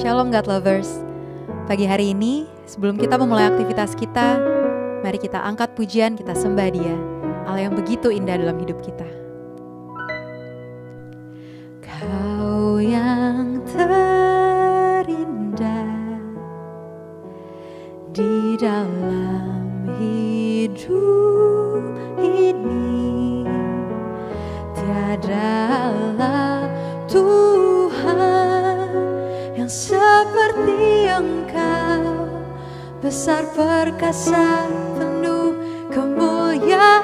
Shalom God Lovers. Pagi hari ini, sebelum kita memulai aktivitas kita, mari kita angkat pujian, kita sembah Dia, Allah yang begitu indah dalam hidup kita. Kau yang terindah di dalam hidup ini, tiada Allah Tuhan yang seperti Engkau, besar perkasa penuh kemuliaan.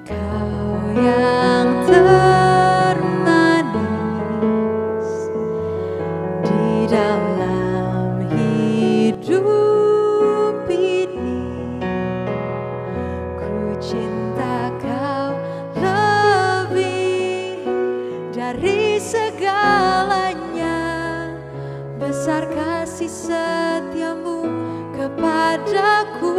Kau yang termanis di dalam hidup ini, ku cinta Kau lebih dari segalanya. Besar kasih setiamu kepadaku,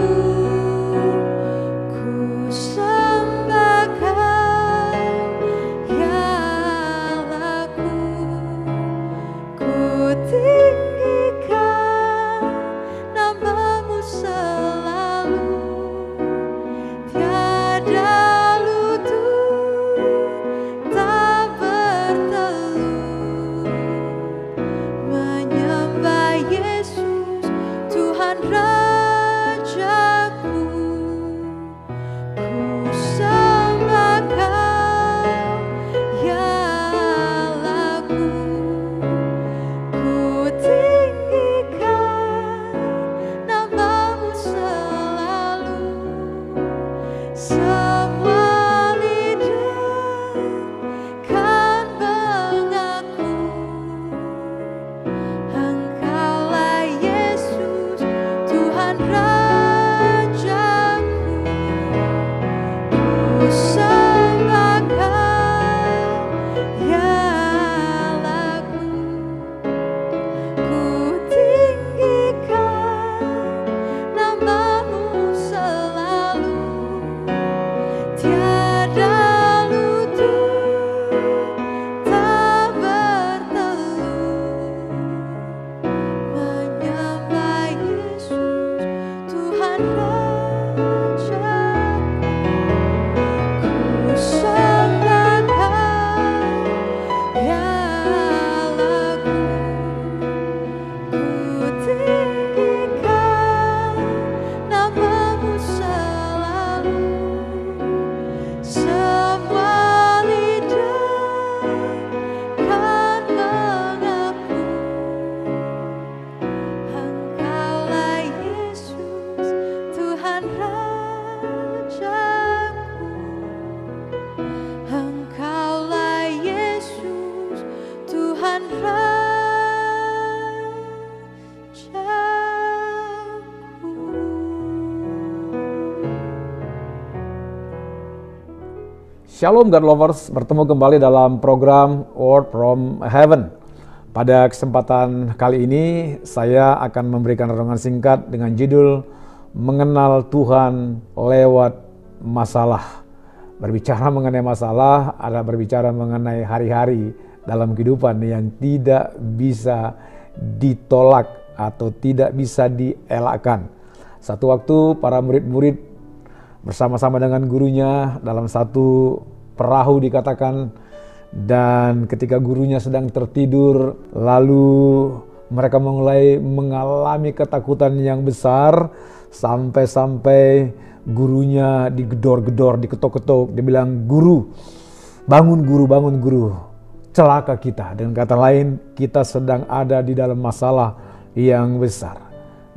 ku sembah Kau, ya Allahku. Ku tinggikan namamu selalu, tiada lutut tak bertelut, menyembah Yesus Tuhan Rajaku. Ku sembah Kau, ya Allahku. Ku tinggikan namamu selalu, semua lidah kan mengaku, Engkaulah Yesus Tuhan Rajaku. Ku sembah Kau, ya Allahku. Ku tinggikan namamu selalu, tiada lutut tak bertelut, menyembah Yesus Tuhan Rajaku. Ku sembah Kau, ya Allahku. Ku tinggikan namamu selalu, semua lidah kan mengaku, Engkaulah Yesus Tuhan Rajaku. Engkaulah Yesus Tuhan Rajaku. Shalom God Lovers, bertemu kembali dalam program Word from Heaven. Pada kesempatan kali ini saya akan memberikan renungan singkat dengan judul Mengenal Tuhan lewat Masalah. Berbicara mengenai masalah adalah berbicara mengenai hari-hari dalam kehidupan yang tidak bisa ditolak atau tidak bisa dielakkan. Satu waktu para murid-murid bersama-sama dengan gurunya dalam satu perahu dikatakan, dan ketika gurunya sedang tertidur, lalu mereka mulai mengalami ketakutan yang besar sampai-sampai gurunya digedor-gedor, diketok-ketok. Dia bilang, "Guru, bangun guru, bangun guru. Celaka kita." Dengan kata lain, kita sedang ada di dalam masalah yang besar.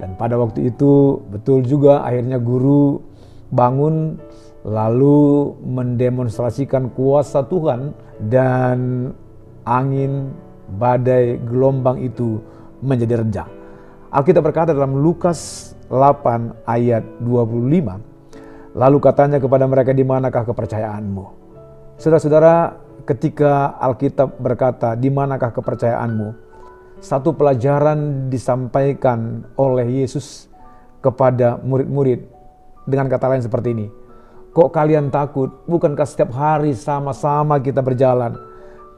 Dan pada waktu itu betul juga akhirnya guru bangun lalu mendemonstrasikan kuasa Tuhan, dan angin, badai, gelombang itu menjadi reda. Alkitab berkata dalam Lukas 8 ayat 25, lalu katanya kepada mereka, "Di manakah kepercayaanmu?" Saudara-saudara, ketika Alkitab berkata, "Di manakah kepercayaanmu?" satu pelajaran disampaikan oleh Yesus kepada murid-murid dengan kata lain seperti ini, "Kok kalian takut? Bukankah setiap hari sama-sama kita berjalan?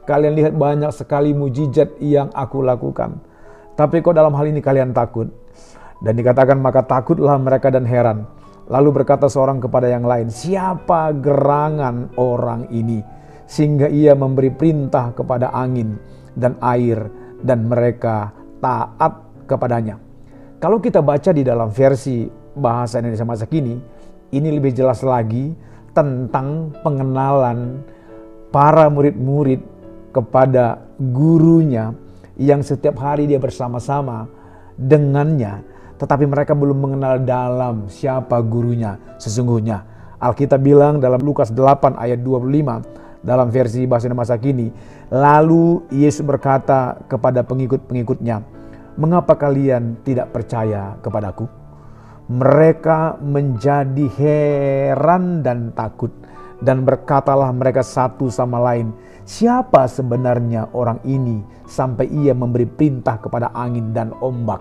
Kalian lihat banyak sekali mujizat yang aku lakukan. Tapi kok dalam hal ini kalian takut? Dan dikatakan maka takutlah mereka dan heran. Lalu berkata seorang kepada yang lain, siapa gerangan orang ini? Sehingga ia memberi perintah kepada angin dan air dan mereka taat kepadanya. Kalau kita baca di dalam versi bahasa Indonesia masa kini, ini lebih jelas lagi tentang pengenalan para murid-murid kepada gurunya yang setiap hari dia bersama-sama dengannya, tetapi mereka belum mengenal dalam siapa gurunya sesungguhnya. Alkitab bilang dalam Lukas 8 ayat 25 dalam versi bahasa masa kini, lalu Yesus berkata kepada pengikut-pengikutnya, mengapa kalian tidak percaya kepadaku? Mereka menjadi heran dan takut, dan berkatalah mereka satu sama lain, siapa sebenarnya orang ini sampai ia memberi perintah kepada angin dan ombak?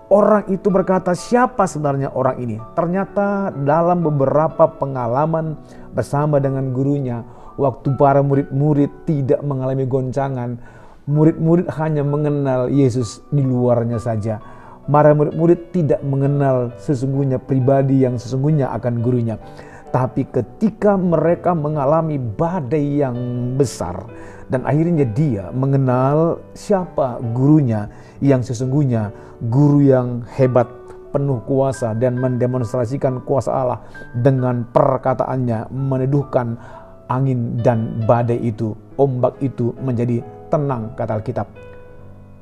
Orang itu berkata, siapa sebenarnya orang ini? Ternyata dalam beberapa pengalaman bersama dengan gurunya, waktu para murid-murid tidak mengalami goncangan, murid-murid hanya mengenal Yesus di luarnya saja. Para murid-murid tidak mengenal sesungguhnya pribadi yang sesungguhnya akan gurunya. Tapi ketika mereka mengalami badai yang besar dan akhirnya dia mengenal siapa gurunya yang sesungguhnya, guru yang hebat, penuh kuasa dan mendemonstrasikan kuasa Allah dengan perkataannya meneduhkan angin dan badai itu, ombak itu menjadi tenang, kata Alkitab.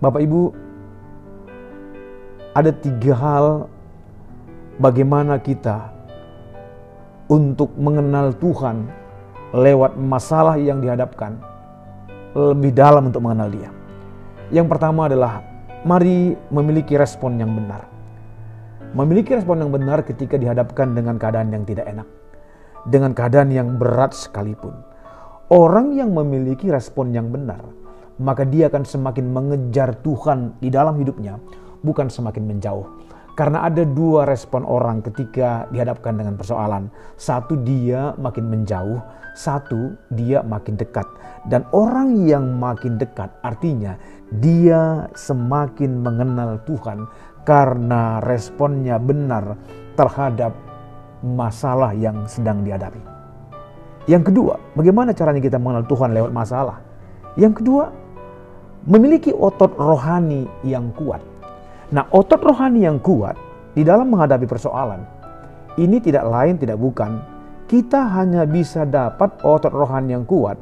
Bapak Ibu, ada 3 hal bagaimana kita untuk mengenal Tuhan lewat masalah yang dihadapkan, lebih dalam untuk mengenal Dia. Yang pertama adalah mari memiliki respon yang benar. Memiliki respon yang benar ketika dihadapkan dengan keadaan yang tidak enak, dengan keadaan yang berat sekalipun. Orang yang memiliki respon yang benar, maka dia akan semakin mengejar Tuhan di dalam hidupnya, bukan semakin menjauh. Karena ada 2 respon orang ketika dihadapkan dengan persoalan. Satu, dia makin menjauh. Satu, dia makin dekat. Dan orang yang makin dekat artinya dia semakin mengenal Tuhan karena responnya benar terhadap masalah yang sedang dihadapi. Yang kedua, bagaimana caranya kita mengenal Tuhan lewat masalah? Yang kedua, memiliki otot rohani yang kuat. Nah, otot rohani yang kuat di dalam menghadapi persoalan ini tidak lain tidak bukan, kita hanya bisa dapat otot rohani yang kuat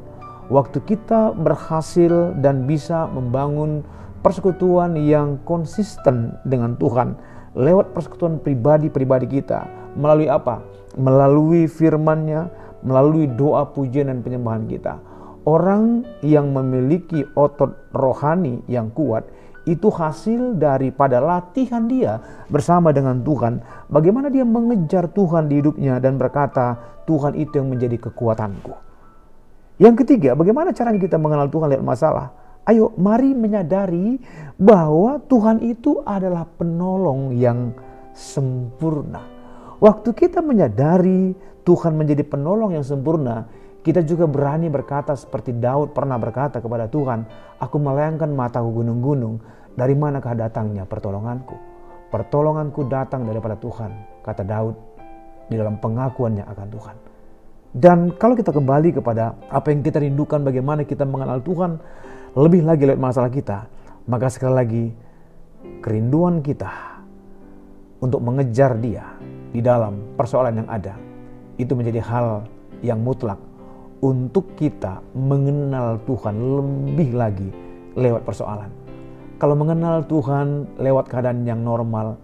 waktu kita berhasil dan bisa membangun persekutuan yang konsisten dengan Tuhan lewat persekutuan pribadi-pribadi kita. Melalui apa? Melalui firman-Nya, melalui doa, pujian dan penyembahan kita. Orang yang memiliki otot rohani yang kuat itu hasil daripada latihan dia bersama dengan Tuhan. Bagaimana dia mengejar Tuhan di hidupnya dan berkata, Tuhan itu yang menjadi kekuatanku. Yang ketiga, bagaimana caranya kita mengenal Tuhan lewat masalah? Ayo, mari menyadari bahwa Tuhan itu adalah penolong yang sempurna. Waktu kita menyadari Tuhan menjadi penolong yang sempurna, kita juga berani berkata seperti Daud pernah berkata kepada Tuhan, aku melayangkan mataku gunung-gunung, dari manakah datangnya pertolonganku? Pertolonganku datang daripada Tuhan, kata Daud di dalam pengakuannya akan Tuhan. Dan kalau kita kembali kepada apa yang kita rindukan, bagaimana kita mengenal Tuhan lebih lagi lewat masalah kita, maka sekali lagi kerinduan kita untuk mengejar Dia di dalam persoalan yang ada, itu menjadi hal yang mutlak untuk kita mengenal Tuhan lebih lagi lewat persoalan. Kalau mengenal Tuhan lewat keadaan yang normal,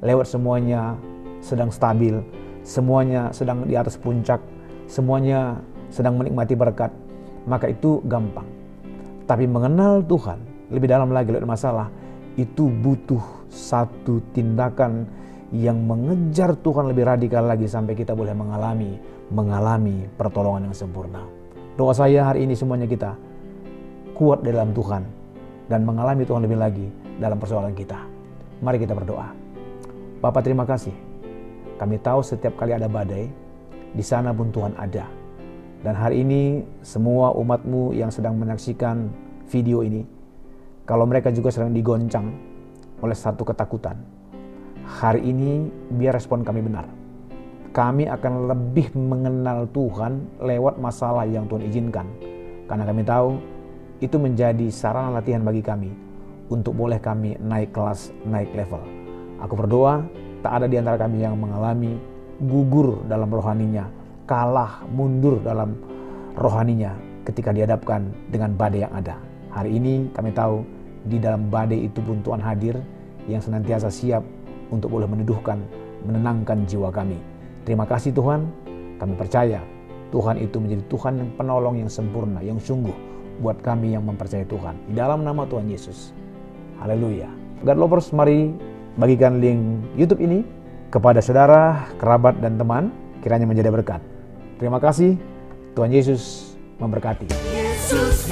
lewat semuanya sedang stabil, semuanya sedang di atas puncak, semuanya sedang menikmati berkat, maka itu gampang. Tapi mengenal Tuhan lebih dalam lagi lewat masalah, itu butuh satu tindakan yang mengejar Tuhan lebih radikal lagi sampai kita boleh mengalami pertolongan yang sempurna. Doa saya hari ini semuanya kita kuat dalam Tuhan dan mengalami Tuhan lebih lagi dalam persoalan kita. Mari kita berdoa. Bapa, terima kasih. Kami tahu setiap kali ada badai, di sana pun Tuhan ada. Dan hari ini semua umat-Mu yang sedang menyaksikan video ini, kalau mereka juga sedang digoncang oleh satu ketakutan, hari ini biar respon kami benar. Kami akan lebih mengenal Tuhan lewat masalah yang Tuhan izinkan. Karena kami tahu itu menjadi sarana latihan bagi kami untuk boleh kami naik kelas, naik level. Aku berdoa tak ada di antara kami yang mengalami gugur dalam rohaninya, kalah, mundur dalam rohaninya ketika dihadapkan dengan badai yang ada. Hari ini kami tahu di dalam badai itu pun Tuhan hadir yang senantiasa siap untuk boleh meneduhkan, menenangkan jiwa kami. Terima kasih Tuhan, kami percaya Tuhan itu menjadi Tuhan yang penolong yang sempurna, yang sungguh buat kami yang mempercayai Tuhan. Di dalam nama Tuhan Yesus. Haleluya. God lovers, mari bagikan link YouTube ini kepada saudara, kerabat, dan teman, kiranya menjadi berkat. Terima kasih, Tuhan Yesus memberkati. Yesus